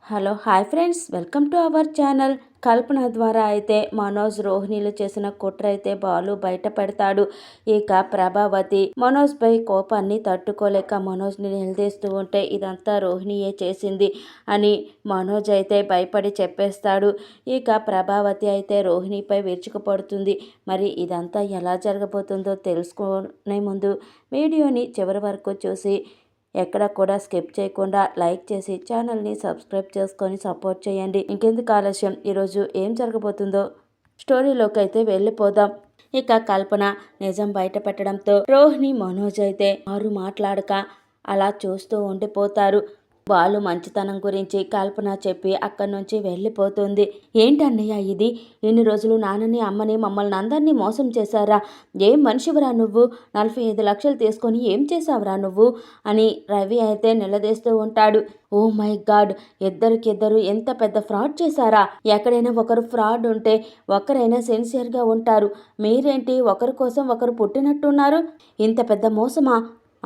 Hello hi friends, welcome to our channel. Kalpana ద్వారా అయితే మనోజ్ రోహిణిలు చేసిన కుట్ర అయితే బాలు బయట పెడతాడు. ఇక ప్రభావతి మనోజ్ పై కోపాన్ని తట్టుకోలేక మనోజ్ని నిలదీస్తూ ఉంటే ఇదంతా రోహిణియే చేసింది అని మనోజ్ అయితే భయపడి చెప్పేస్తాడు. ఇక ప్రభావతి అయితే రోహిణిపై విరుచుకుపడుతుంది. మరి ఇదంతా ఎలా జరగబోతుందో తెలుసుకునే ముందు వీడియోని చివరి వరకు చూసి ఎక్కడ కూడా స్కిప్ చేయకుండా లైక్ చేసి ఛానల్ని సబ్స్క్రైబ్ చేసుకొని సపోర్ట్ చేయండి. ఇంకెందుకు ఆలస్యం, ఈరోజు ఏం జరగబోతుందో స్టోరీలోకి అయితే వెళ్ళిపోదాం. ఇక కల్పన నిజం బయట పెట్టడంతో రోహిణి మనోజ్ అయితే వారు మాట్లాడక అలా చూస్తూ ఉండిపోతారు. వాళ్ళు మంచితనం గురించి కల్పన చెప్పి అక్కడి నుంచి వెళ్ళిపోతుంది. ఏంటన్నయ్య ఇది? ఇన్ని రోజులు నాన్నని అమ్మని మమ్మల్ని అందరినీ మోసం చేశారా? ఏం మనిషివరా నువ్వు? 45 లక్షలు తీసుకొని ఏం చేసావురా నువ్వు అని రవి అయితే నిలదీస్తూ ఉంటాడు. ఓ మై గాడ్, ఇద్దరికిద్దరు ఎంత పెద్ద ఫ్రాడ్ చేశారా? ఎక్కడైనా ఒకరు ఫ్రాడ్ ఉంటే ఒకరైనా సిన్సియర్గా ఉంటారు. మీరేంటి ఒకరి కోసం ఒకరు పుట్టినట్టున్నారు? ఇంత పెద్ద మోసమా?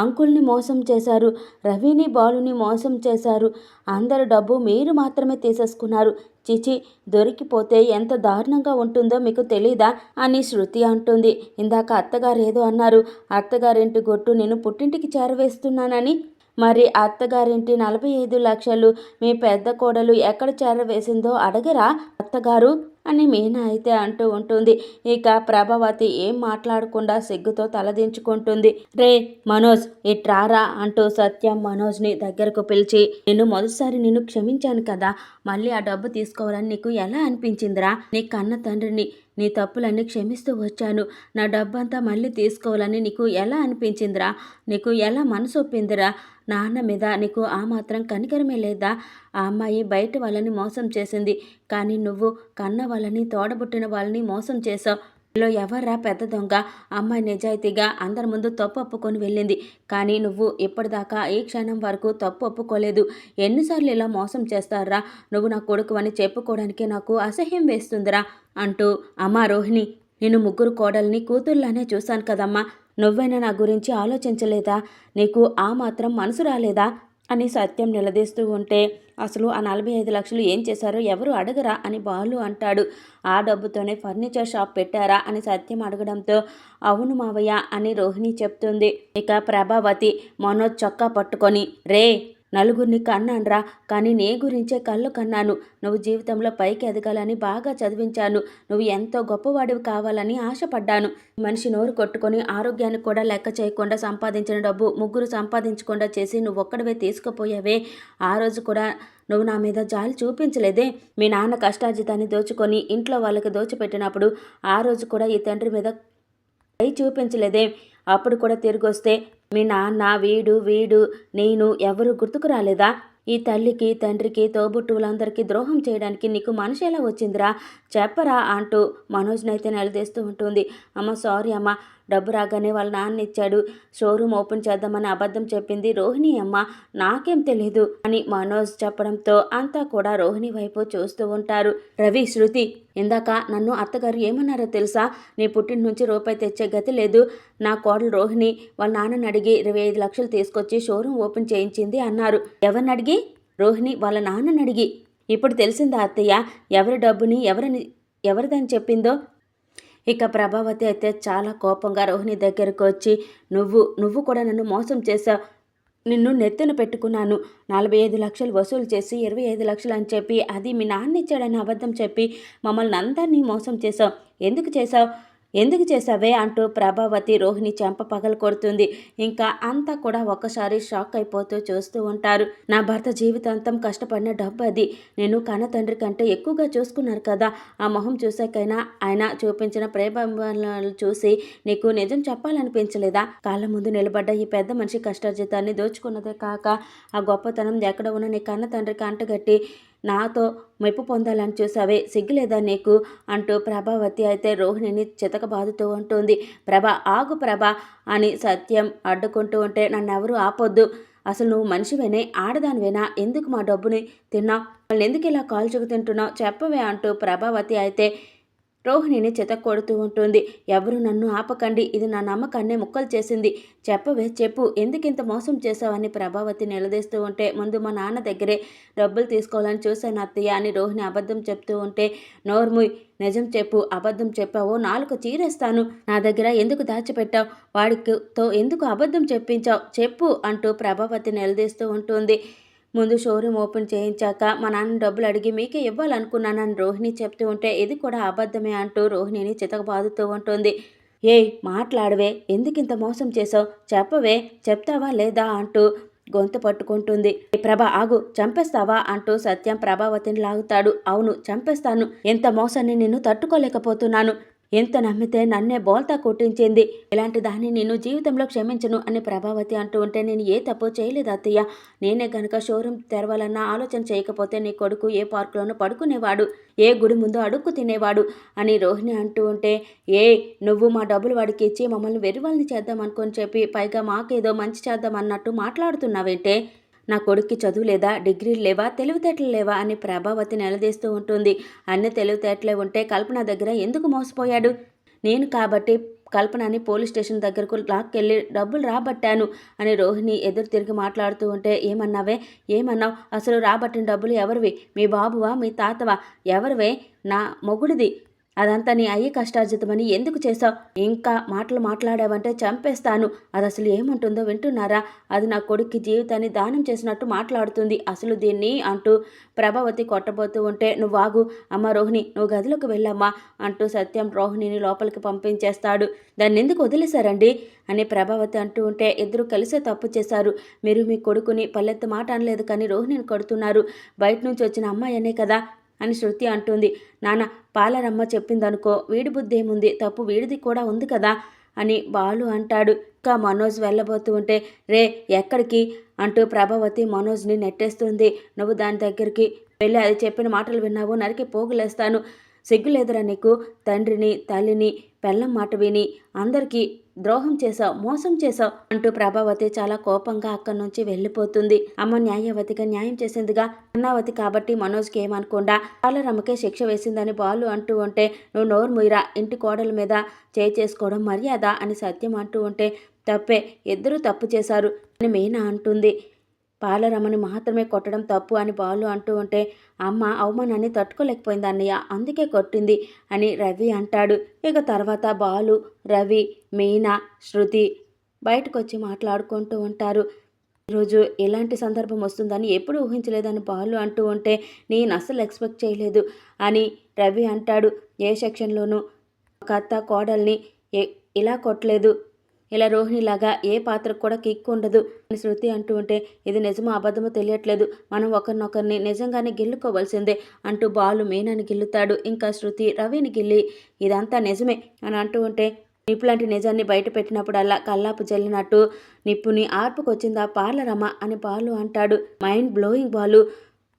అంకుల్ని మోసం చేశారు, రవిని బాలుని మోసం చేశారు, అందరి డబ్బు మీరు మాత్రమే తీసేసుకున్నారు. చిచి, దొరికిపోతే ఎంత దారుణంగా ఉంటుందో మీకు తెలీదా అని శృతి అంటుంది. ఇందాక అత్తగారు ఏదో అన్నారు, అత్తగారింటి గొట్టు నేను పుట్టింటికి చేరవేస్తున్నానని. మరి అత్తగారింటి 45 లక్షలు మీ పెద్ద కోడలు ఎక్కడ చేరవేసిందో అడగరా అత్తగారు అని మీనా అయితే అంటూ ఉంటుంది. ఇక ప్రభావతి ఏం మాట్లాడకుండా సిగ్గుతో తలదించుకుంటుంది. రే మనోజ్, ఇట్రారా అంటూ సత్యం మనోజ్ని దగ్గరకు పిలిచి, మొదటిసారి నిన్ను క్షమించాను కదా, మళ్ళీ ఆ డబ్బు తీసుకోవాలని నీకు ఎలా అనిపించిందిరా? నీ కన్న తండ్రిని, నీ తప్పులన్నీ క్షమిస్తూ వచ్చాను. నా డబ్బంతా మళ్ళీ తీసుకోవాలని నీకు ఎలా అనిపించిందిరా? నీకు ఎలా మనసు ఒప్పిందిరా? నాన్న మీద నీకు ఆ మాత్రం కనికరమే లేదా? ఆ అమ్మాయి బయట వాళ్ళని మోసం చేసింది, కానీ నువ్వు కన్న వాళ్ళని, తోడబుట్టిన వాళ్ళని మోసం చేసావు. లో ఎవర్రా పెద్ద దొంగ? అమ్మాయి నిజాయితీగా అందరి ముందు తప్పు ఒప్పుకొని వెళ్ళింది, కానీ నువ్వు ఇప్పటిదాకా ఈ క్షణం వరకు తప్పు ఒప్పుకోలేదు. ఎన్నిసార్లు ఇలా మోసం చేస్తారా? నువ్వు నా కొడుకు అని చెప్పుకోవడానికి నాకు అసహ్యం వేస్తుందిరా అంటూ, అమ్మా రోహిణి, నేను ముగ్గురు కోడల్ని కూతుర్లానే చూశాను కదమ్మా, నువ్వైనా నా గురించి ఆలోచించలేదా? నీకు ఆ మాత్రం మనసు రాలేదా అని సత్యం నిలదీస్తూ ఉంటే, అసలు ఆ 45 లక్షలు ఏం చేశారో ఎవరు అడగరా అని బాలు అంటాడు. ఆ డబ్బుతోనే ఫర్నిచర్ షాప్ పెట్టారా అని సత్యం అడగడంతో, అవును మావయ్య అని రోహిణి చెప్తుంది. ఇక ప్రభావతి మనోజ్ చొక్కా పట్టుకొని, రే నలుగురిని కన్నాన్రా, కానీ నీ గురించే కళ్ళు కన్నాను. నువ్వు జీవితంలో పైకి ఎదగాలని బాగా చదివించాను. నువ్వు ఎంతో గొప్పవాడివి కావాలని ఆశపడ్డాను. మనిషి నోరు కొట్టుకొని ఆరోగ్యాన్ని కూడా లెక్క చేయకుండా సంపాదించిన డబ్బు ముగ్గురు సంపాదించకుండా చేసి నువ్వు ఒక్కడవే తీసుకుపోయావే. ఆ రోజు కూడా నువ్వు నా మీద జాలి చూపించలేదే? మీ నాన్న కష్టార్జితాన్ని దోచుకొని ఇంట్లో వాళ్ళకి దోచిపెట్టినప్పుడు ఆ రోజు కూడా ఈ తండ్రి మీద దయ చూపించలేదే? అప్పుడు కూడా తిరిగొస్తే మీ నాన్న, వీడు వీడు నేను ఎవరు గుర్తుకు రాలేదా? ఈ తల్లికి, తండ్రికి, తోబుట్టువులందరికీ ద్రోహం చేయడానికి నీకు మనసు ఎలా వచ్చిందిరా? చెప్పరా అంటూ మనోజ్నైతే నిలదీస్తూ ఉంటుంది. అమ్మ సారీ అమ్మ, డబ్బు రాగానే వాళ్ళ నాన్న ఇచ్చాడు, షోరూమ్ ఓపెన్ చేద్దామని అబద్ధం చెప్పింది రోహిణి అమ్మ, నాకేం తెలీదు అని మనోజ్ చెప్పడంతో అంతా కూడా రోహిణి వైపు చూస్తూ ఉంటారు. రవి, శృతి, ఇందాక నన్ను అత్తగారు ఏమన్నారో తెలుసా? నీ పుట్టిన నుంచి రూపాయి తెచ్చే గతి లేదు. నా కోడలు రోహిణి వాళ్ళ నాన్నని అడిగి 25 లక్షలు తీసుకొచ్చి షోరూమ్ ఓపెన్ చేయించింది అన్నారు. ఎవరిని అడిగి? రోహిణి వాళ్ళ నాన్నని అడిగి. ఇప్పుడు తెలిసిందా అత్తయ్య ఎవరి డబ్బుని ఎవరిదని చెప్పిందో? ఇక ప్రభావతి అయితే చాలా కోపంగా రోహిణి దగ్గరకు వచ్చి, నువ్వు కూడా నన్ను మోసం చేశావు. నిన్ను నెత్తిన పెట్టుకున్నాను. 45 లక్షలు వసూలు చేసి 25 లక్షలు అని చెప్పి, అది మీ నాన్న ఇచ్చాడని అబద్ధం చెప్పి మమ్మల్ని అందరినీ మోసం చేశావు. ఎందుకు చేసావే అంటూ ప్రభావతి రోహిణి చెంప పగలు కొడుతుంది. ఇంకా అంతా కూడా ఒక్కసారి షాక్ అయిపోతూ చూస్తూ ఉంటారు. నా భర్త జీవితాంతం కష్టపడిన డబ్బు అది. నేను కన్న తండ్రి కంటే ఎక్కువగా చూసుకున్నారు కదా. ఆ మొహం చూసాకైనా ఆయన చూపించిన ప్రేమలు చూసి నీకు నిజం చెప్పాలనిపించలేదా? కాళ్ళ ముందు నిలబడ్డ ఈ పెద్ద మనిషి కష్టార్జితాన్ని దోచుకున్నదే కాక ఆ గొప్పతనం ఎక్కడ ఉన్న నీ కన్న తండ్రికి అంటగట్టి నాతో మెప్పు పొందాలని చూసావే, సిగ్గులేదా నీకు అంటూ ప్రభావతి అయితే రోహిణిని చితకబాదుతూ ఉంటుంది. ఆగు ప్రభ అని సత్యం అడ్డుకుంటూ ఉంటే, నన్నెవరూ ఆపొద్దు, అసలు నువ్వు మనిషివేనే, ఆడదానివేనా? ఎందుకు మా డబ్బుని తిన్నావు? వాళ్ళు ఎందుకు ఇలా కాల్చుకు తింటున్నావు చెప్పవే అంటూ ప్రభావతి అయితే రోహిణిని చితక్కొడుతూ ఉంటుంది. ఎవరు నన్ను ఆపకండి, ఇది నా నమ్మకాన్నే ముక్కలు చేసింది. చెప్పవే చెప్పు, ఎందుకింత మోసం చేశావని ప్రభావతి నిలదీస్తూ ఉంటే, ముందు మా నాన్న దగ్గరే డబ్బులు తీసుకోవాలని చూశాను అత్తయ్య అని రోహిణి అబద్ధం చెప్తూ ఉంటే, నోర్ముయ్, నిజం చెప్పు, అబద్ధం చెప్పావో నాలుక చీరేస్తాను. నా దగ్గర ఎందుకు దాచిపెట్టావు, వాడితో ఎందుకు అబద్ధం చెప్పించావు చెప్పు అంటూ ప్రభావతి నిలదీస్తూ ఉంటుంది. ముందు షోరూమ్ ఓపెన్ చేయించాక మా నాన్న డబ్బులు అడిగి మీకే ఇవ్వాలనుకున్నానని రోహిణి చెప్తూ ఉంటే, ఇది కూడా అబద్ధమే అంటూ రోహిణిని చితకబాదుతూ ఉంటుంది. ఏయ్ మాట్లాడవే, ఎందుకింత మోసం చేసావు, చెప్పవే, చెప్తావా లేదా అంటూ గొంతు పట్టుకుంటుంది. ప్రభ ఆగు, చంపేస్తావా అంటూ సత్యం ప్రభావతిని లాగుతాడు. అవును చంపేస్తాను, ఎంత మోసాన్ని నిన్ను తట్టుకోలేకపోతున్నాను. ఎంత నమ్మితే నన్నే బోల్తా కొట్టించింది, ఇలాంటి దాన్ని నేను జీవితంలో క్షమించను అని ప్రభావతి అంటూ ఉంటే, నేను ఏ తప్పు చేయలేదు అత్తయ్య. నేనే గనక షోరూమ్ తెరవాలన్న ఆలోచన చేయకపోతే నీ కొడుకు ఏ పార్కులోనూ పడుకునేవాడు, ఏ గుడి ముందు అడుక్కు తినేవాడు అని రోహిణి అంటూ ఉంటే, నువ్వు మా డబ్బులు వాడికి ఇచ్చి మమ్మల్ని వెర్రివాళ్ళని చేద్దాం అనుకొని చెప్పి పైగా మాకేదో మంచి చేద్దాం అన్నట్టు మాట్లాడుతున్నావేంటే, నా కొడుక్కి చదువు లేదా, డిగ్రీలు లేవా, తెలివితేటలు లేవా అని ప్రభావతి నిలదీస్తూ ఉంటుంది. అన్ని తెలివితేటలే ఉంటే కల్పన దగ్గర ఎందుకు మోసపోయాడు? నేను కాబట్టి కల్పనని పోలీస్ స్టేషన్ దగ్గరకు లాక్కెళ్ళి డబ్బులు రాబట్టాను అని రోహిణి ఎదురు తిరిగి మాట్లాడుతూ ఉంటే, ఏమన్నావు, అసలు రాబట్టిన డబ్బులు ఎవరివి, మీ బాబువా, మీ తాతవా, ఎవరివే, నా మొగుడిది, అదంతా నీ అయ్యి కష్టార్జితమని ఎందుకు చేశావు, ఇంకా మాటలు మాట్లాడావంటే చంపేస్తాను. అది అసలు ఏముంటుందో వింటున్నారా, అది నా కొడుక్కి జీవితాన్ని దానం చేసినట్టు మాట్లాడుతుంది అసలు దీన్ని అంటూ ప్రభావతి కొట్టబోతూ ఉంటే, నువ్వు ఆగు అమ్మ రోహిణి, నువ్వు గదిలోకి వెళ్ళమ్మా అంటూ సత్యం రోహిణిని లోపలికి పంపించేస్తాడు. దాన్ని ఎందుకు వదిలేశారండి అని ప్రభావతి అంటూ ఉంటే, ఇద్దరు కలిసే తప్పు చేశారు. మీరు మీ కొడుకుని పల్లెత్తు మాట అనలేదు కానీ రోహిణిని కొడుతున్నారు. బయట నుంచి వచ్చిన అమ్మాయి అనే కదా అని శృతి అంటుంది. నాన్న, పాలరమ్మ చెప్పిందనుకో, వీడి బుద్ధి ఏముంది, తప్పు వీడిది కూడా ఉంది కదా అని బాలు అంటాడు. ఇంకా మనోజ్ వెళ్ళబోతూ ఉంటే, రే ఎక్కడికి అంటూ ప్రభావతి మనోజ్ని నెట్టేస్తుంది. నువ్వు దాని దగ్గరికి వెళ్ళి అది చెప్పిన మాటలు విన్నావు, నరికి పోగులేస్తాను, సిగ్గులేదురా నీకు, తండ్రిని తల్లిని పెళ్ళం మాట విని అందరికీ ద్రోహం చేశావు, మోసం చేశావు అంటూ ప్రభావతి చాలా కోపంగా అక్కడి నుంచి వెళ్ళిపోతుంది. అమ్మ న్యాయవతిగా న్యాయం చేసిందిగా, అన్నావతి కాబట్టి మనోజ్కి ఏమనుకుండా పాలరమ్మకే శిక్ష వేసిందని బాలు అంటూ ఉంటే, నువ్వు నోరు ముయిరా, ఇంటి కోడల మీద చేసుకోవడం మర్యాద అని సత్యం అంటూ ఉంటే, తప్పే, ఇద్దరూ తప్పు చేశారు అని మీనా అంటుంది. పాలరమ్మని మాత్రమే కొట్టడం తప్పు అని బాలు అంటూ ఉంటే, అమ్మ అవమానాన్ని తట్టుకోలేకపోయింది అన్నయ్య, అందుకే కొట్టింది అని రవి అంటాడు. ఇక తర్వాత బాలు, రవి, మీనా, శృతి బయటకు వచ్చి మాట్లాడుకుంటూ ఉంటారు. ఈరోజు ఎలాంటి సందర్భం వస్తుందని ఎప్పుడు ఊహించలేదని బాలు అంటూ ఉంటే, నేను అస్సలు ఎక్స్పెక్ట్ చేయలేదు అని రవి అంటాడు. ఏ సెక్షన్లోనూ ఒక అత్త కోడల్ని ఇలా కొట్టలేదు, ఇలా రోహిణిలాగా ఏ పాత్రకు కూడా కిక్ ఉండదు అని శృతి అంటూ ఉంటే, ఇది నిజమో అబద్ధమో తెలియట్లేదు, మనం ఒకరినొకరిని నిజంగానే గిల్లుకోవాల్సిందే అంటూ బాలు మీనాని గిల్లుతాడు. ఇంకా శృతి రవిని గిల్లి ఇదంతా నిజమే అని అంటూ ఉంటే, నిప్పులాంటి నిజాన్ని బయట పెట్టినప్పుడల్లా కల్లాపు జల్లినట్టు నిప్పుని ఆర్పుకొచ్చిందా పార్లరమ్మ అని బాలు అంటాడు. మైండ్ బ్లోయింగ్ బాలు,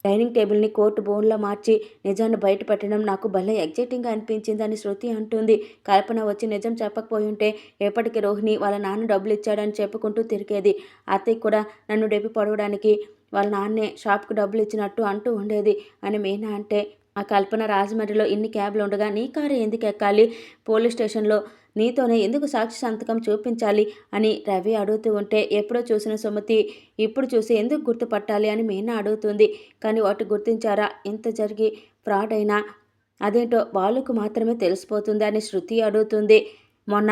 డైనింగ్ టేబుల్ని కోర్టు బోన్లో మార్చి నిజాన్ని బయట పెట్టడం నాకు భలే ఎగ్జైటింగ్గా అనిపించిందని శృతి అంటుంది. కల్పన వచ్చి నిజం చెప్పకపోయి ఉంటే ఎప్పటికీ రోహిణి వాళ్ళ నాన్న డబ్బులు ఇచ్చాడని చెప్పుకుంటూ తిరిగేది. అత్తయ్య కూడా నన్ను డెబ్బి పొడవడానికి వాళ్ళ నాన్నే షాప్కి డబ్బులు ఇచ్చినట్టు అంటూ ఉండేది అని మీనా అంటే, ఆ కల్పన రాజమండ్రిలో ఇన్ని క్యాబ్లు ఉండగా నీ కారు ఎందుకు ఎక్కాలి, పోలీస్ స్టేషన్లో నీతోనే ఎందుకు సాక్షి సంతకం చూపించాలి అని రవి అడుగుతూ ఉంటే, ఎప్పుడో చూసిన సుమతి ఇప్పుడు చూసి ఎందుకు గుర్తుపట్టాలి అని మీనా అడుగుతుంది. కానీ వాటి గుర్తించారా, ఇంత జరిగి ఫ్రాడ్ అయినా అదేంటో బాలుకు మాత్రమే తెలిసిపోతుంది అని శృతి అడుగుతుంది. మొన్న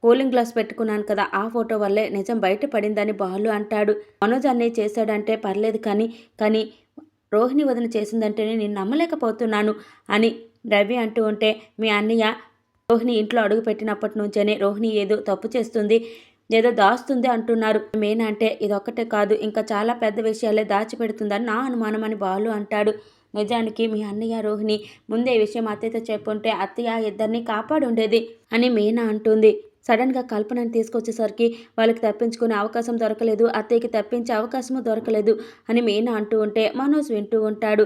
కూలింగ్ గ్లాస్ పెట్టుకున్నాను కదా, ఆ ఫోటో వల్లే నిజం బయటపడిందని బాలు అంటాడు. మనోజ్ అన్నయ్య చేశాడంటే పర్లేదు కానీ రోహిణి వదిన చేసిందంటేనే నేను నమ్మలేకపోతున్నాను అని రవి అంటూ ఉంటే, మీ అన్నయ్య రోహిణి ఇంట్లో అడుగు పెట్టినప్పటి నుంచేనే రోహిణి ఏదో తప్పు చేస్తుంది, ఏదో దాస్తుంది అంటున్నారు. మీనా అంటే, ఇదొక్కటే కాదు ఇంకా చాలా పెద్ద విషయాలే దాచిపెడుతుందని నా అనుమానం అని బాలు అంటాడు. నిజానికి మీ అన్నయ్య రోహిణి ముందే ఈ విషయం అత్తయ్యతో చెప్పుంటే అత్తయ్య ఇద్దరిని కాపాడి ఉండేది అని మీనా అంటుంది. సడన్గా కల్పనని తీసుకొచ్చేసరికి వాళ్ళకి తప్పించుకునే అవకాశం దొరకలేదు, అత్తయ్యకి తప్పించే అవకాశము దొరకలేదు అని మీనా అంటూ ఉంటే మనోజ్ వింటూ ఉంటాడు.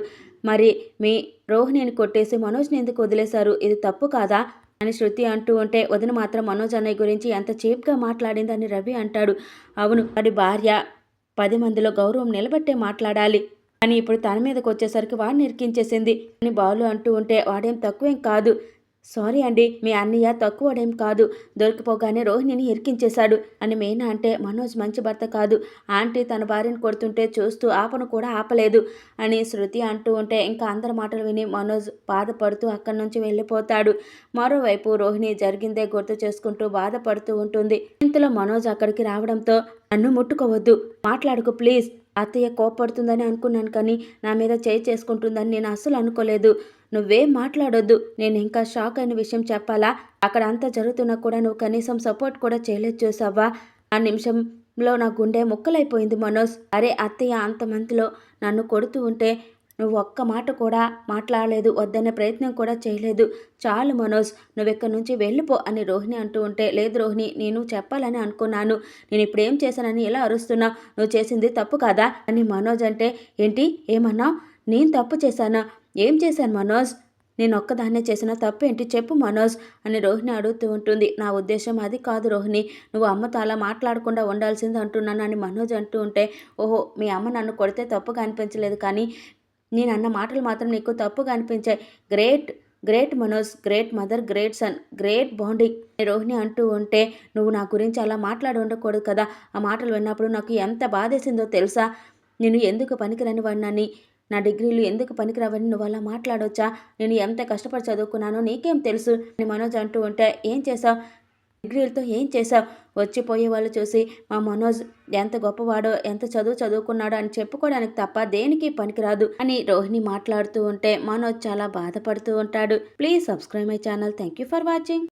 మరి మీ రోహిణిని కొట్టేసి మనోజ్ని ఎందుకు వదిలేశారు, ఇది తప్పు కాదా అని శృతి అంటూ ఉంటే, వదిన మాత్రం మనోజ్ అన్నయ్య గురించి ఎంత చీప్గా మాట్లాడిందని రవి అంటాడు. అవును, వాడి భార్య 10 మందిలో గౌరవం నిలబెట్టే మాట్లాడాలి, కానీ ఇప్పుడు తన మీదకి వచ్చేసరికి వాడిని ఇరికించేసింది అని బాలు అంటూ ఉంటే, వాడేం తక్కువేం కాదు, సారీ అండి, మీ అన్నయ్య తక్కువడేం కాదు. దొరికిపోగానే రోహిణిని ఇరికించేశాడు అని మీనా అంటే, మనోజ్ మంచి భర్త కాదు. ఆంటీ తన భార్యను కొడుతుంటే చూస్తూ ఆపను కూడా ఆపలేదు అని శృతి అంటూ ఉంటే ఇంకా అందరి మాటలు విని మనోజ్ బాధపడుతూ అక్కడి నుంచి వెళ్ళిపోతాడు. మరోవైపు రోహిణి జరిగిందే గుర్తు చేసుకుంటూ బాధపడుతూ ఉంటుంది. ఇంతలో మనోజ్ అక్కడికి రావడంతో, నన్ను ముట్టుకోవద్దు, మాట్లాడుకు ప్లీజ్. అత్తయ్య కోప్పడుతుందని అనుకున్నాను కానీ నా మీద చేయి చేసుకుంటుందని నేను అస్సలు అనుకోలేదు. నువ్వేం మాట్లాడొద్దు. నేను ఇంకా షాక్ అయిన విషయం చెప్పాలా? అక్కడ అంతా జరుగుతున్నా కూడా నువ్వు కనీసం సపోర్ట్ కూడా చేయలేదు చూసావా? ఆ నిమిషంలో నా గుండె ముక్కలైపోయింది మనోజ్. అరే అత్తయ్య అంతమందిలో నన్ను కొడుతూ ఉంటే నువ్వు ఒక్క మాట కూడా మాట్లాడలేదు, వద్దనే ప్రయత్నం కూడా చేయలేదు. చాలు మనోజ్, నువ్వు ఇక్కడి నుంచి వెళ్ళిపో అని రోహిణి అంటూ ఉంటే, లేదు రోహిణి, నేను చెప్పాలని అనుకున్నాను. నేను ఇప్పుడు ఏం చేశానని ఎలా అరుస్తున్నావు? నువ్వు చేసింది తప్పు కాదా అని మనోజ్ అంటే, ఏంటి ఏమన్నావు? నేను తప్పు చేశానా? ఏం చేశాను మనోజ్? నేను ఒక్కదాన్నే చేసిన తప్పేంటి చెప్పు మనోజ్ అని రోహిణి అడుగుతూ ఉంటుంది. నా ఉద్దేశం అది కాదు రోహిణి, నువ్వు అమ్మతో అలా మాట్లాడకుండా ఉండాల్సింది అంటున్నాను అని మనోజ్ అంటూ ఉంటే, ఓహో మీ అమ్మ నన్ను కొడితే తప్పుగా అనిపించలేదు కానీ నేనన్న మాటలు మాత్రం నీకు తప్పుగా అనిపించాయి. Great great Manoj, great mother, great sun, great bonding Rohini అంటూ ఉంటే, నువ్వు నా గురించి అలా మాట్లాడి ఉండకూడదు కదా. ఆ మాటలు విన్నప్పుడు నాకు ఎంత బాధేసిందో తెలుసా? నేను ఎందుకు పనికిరాని వాడినని, నా డిగ్రీలు ఎందుకు పనికిరావని నువ్వు అలా మాట్లాడొచ్చా? నేను ఎంత కష్టపడి చదువుకున్నానో నీకేం తెలుసు అని మనోజ్ అంటూ ఉంటే, ఏం చేసావు? డిగ్రీలతో ఏం చేసావు? వచ్చిపోయే వాళ్ళు చూసి మా మనోజ్ ఎంత గొప్పవాడో, ఎంత చదువుకున్నాడో అని చెప్పుకోవడానికి తప్ప దేనికి పనికిరాదు అని రోహిణి మాట్లాడుతూ ఉంటే మనోజ్ చాలా బాధపడుతూ ఉంటాడు. Please subscribe my channel. Thank you for watching.